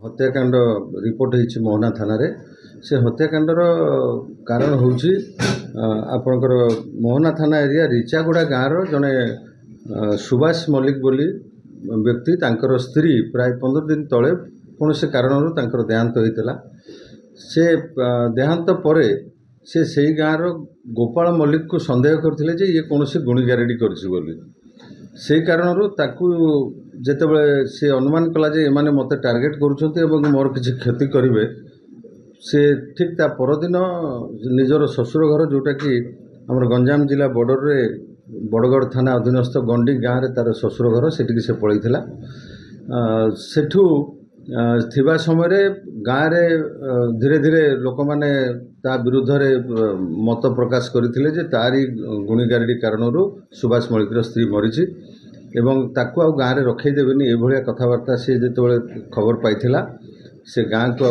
हत्याकांड रिपोर्ट होती मोहना थाना रे से हत्याकांडर कारण हूँ आपणकर मोहना थाना एरिया रिचागुड़ा गाँव जड़े सुभाष मल्लिक बोली व्यक्ति तांकर स्त्री प्राय 15 दिन तले कौन से कारण देहांत होता से देहांत पर से गाँव गोपाल मल्लिक को संदेह करते जे ये कौन से गुणीगारेडी कर से कारण जितेबले से अनुमान कला जे एमाने मते टार्गेट करुँच मोर किसी क्षति करेंगे से ठीक ता परदिन निजर ससुर घर जोटा कि आम गंजाम जिला बॉर्डर रे बड़गढ़ थाना अधीनस्थ गंडी गाँव में तार ससुर घर सेठी से पलैला सेठू थिबा समय गाँव में धीरे धीरे लोक मैंने ता विरुद्ध रे मत प्रकाश करते जे तारी गुणीगारेडी कारण सुभाष मल्लिकर स्त्री मरीची एवं ताकू आउ गाँव में रखईदेवेनि ये भाया कथबार्ता सी जो खबर पाई से गाँव को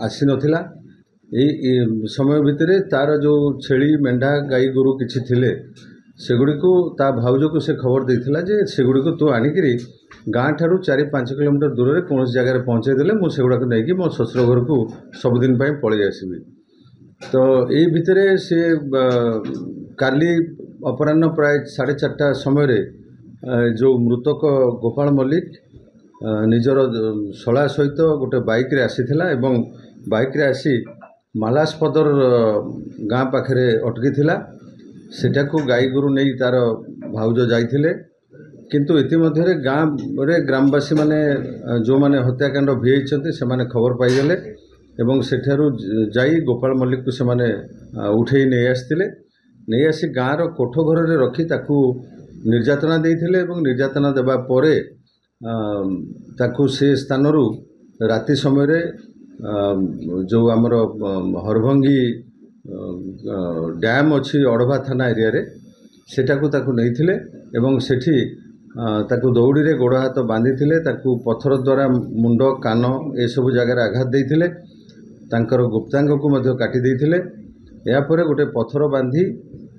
आसी नथिला यही समय भितर तार जो छेली मेंढा गाई गोरु किछि थिले सेगुड़ी को ता भाउज को से खबर देथिला जे सेगुड़ी को तू आनिकरी गाँ ठारू 4-5 किलोमीटर दूर में कौन जगह पहुँचे देले मु सेगुड़ा को नहीं मो ससुर घर को सबुदिन पलि आसबि तो यही भितर से काली अपराह्न प्राय 4:30 समय जो मृतक गोपाल मल्लिक निजर शला सहित गोटे बाइक रे आसीथिला एवं बाइक रे आसी मालासपदर गाँ पाखे अटकी थिला सेटा को गाई गोरु नहीं तार भाउज जाइथिले किंतु इतिमध्य गाँव रे ग्रामवासी माने जो माने हत्याकांड भिजते से माने खबर पाईगले एवं सेठारु जाई गोपाल मल्लिक को से माने उठे नहीं आसते नहीं आसी गाँव कोठ घर रे रखी ताकू निर्यातना देइथिले एवं निर्यातना देबा परे ताकू से स्थानरू राति समय जो आमर हरभंगी डैम अच्छी अड़भा थाना एरिया रे सेटाकू ताकू नहींथिले एवं सेठी ताकू दौड़ी रे गोड़ हाथ बांधी थिले ताकू पत्थर द्वारा मुंड कान ए सब जगार आघात देइथिले तांकर गुप्तांग को मध्य काटी देइथिले या परे गोटे पत्थर बांधी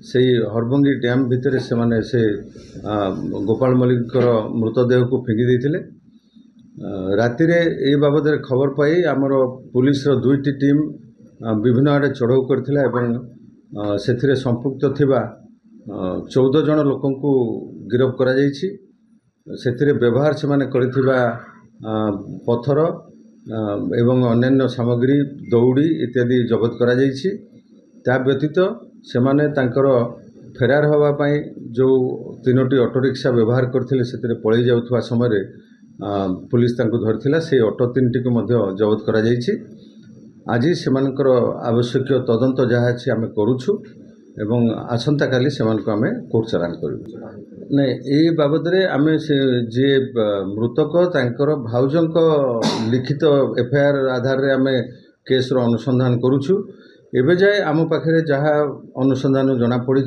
से हरभंगी डैम भितर से माने से गोपाल मल्लिकर मृतदेह को फिंगी देइथिले राति रे ए बाबद खबर पाई आमर पुलिस रो 2टी टीम विभिन्न आड़े चढ़ाऊ करथिला एवं सेथिरे संपुक्त थिबा 14 जन लोकन को गिरफ्त करा जायछि सेथिरे व्यवहार से माने करथिबा पत्थर एवं अन्यान्य सामग्री दौड़ी इत्यादि जबत करा जायछि ता व्यतीत से माने तांकर फेरार हवा पाई जो 3टी ऑटो रिक्शा व्यवहार करथिले सेथिरे पळै जाउथवा समय पुलिस तांको धरथिला से ऑटो 3टी को मध्य जबत करा जायछि आज सेमानकर आवश्यक तदंत जहाँ अच्छी आम करुछु एवं आसंता काली सेमानको आमे कोर्ट चालान करू नहीं ये बाबद रे आमे से जे मृतक तांकर भाउजंक लिखित एफआईआर आधार रे आमे केस रो अनुसंधान करुछु एबे जाए आम पाखे जहाँ अनुसंधान जना पड़ी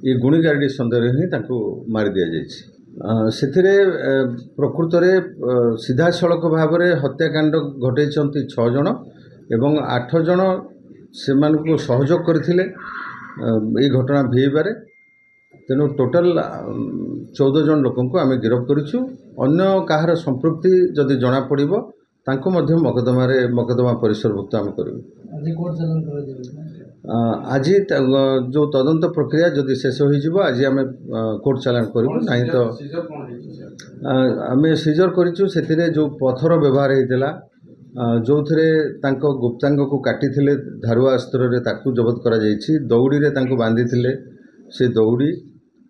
ये गुणीगारेडी संदेह ही तांको मारी दिया जायछि सेथिरे प्रकृत रे सीधा सड़क भाव में हत्याकांड घटैछंती 6 जन एवं 8 जन से सहयोग करथिले ये घटना भिबारे तेणु टोटाल 14 जन लोक आम गिरफ्त करूँ अन्य कहार संपृक्ति जदि जना पड़िबो तांको मध्य मकदमा परिसरभुक्त आम करूँ आज जो तदंत प्रक्रिया जदि शेष हो आज आम कोर्ट चालान करूँ ना तो आम सीजर करूँ से जो पत्थर व्यवहार होता जो थे गुप्तांग को काटी थिले धारुआ अस्त्र रे ताकू जबत करा जायछि दौड़ी रे तांको बांधी थिले से दौड़ी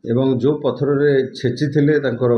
एवं जो पत्थर रे छेची थिले तांकर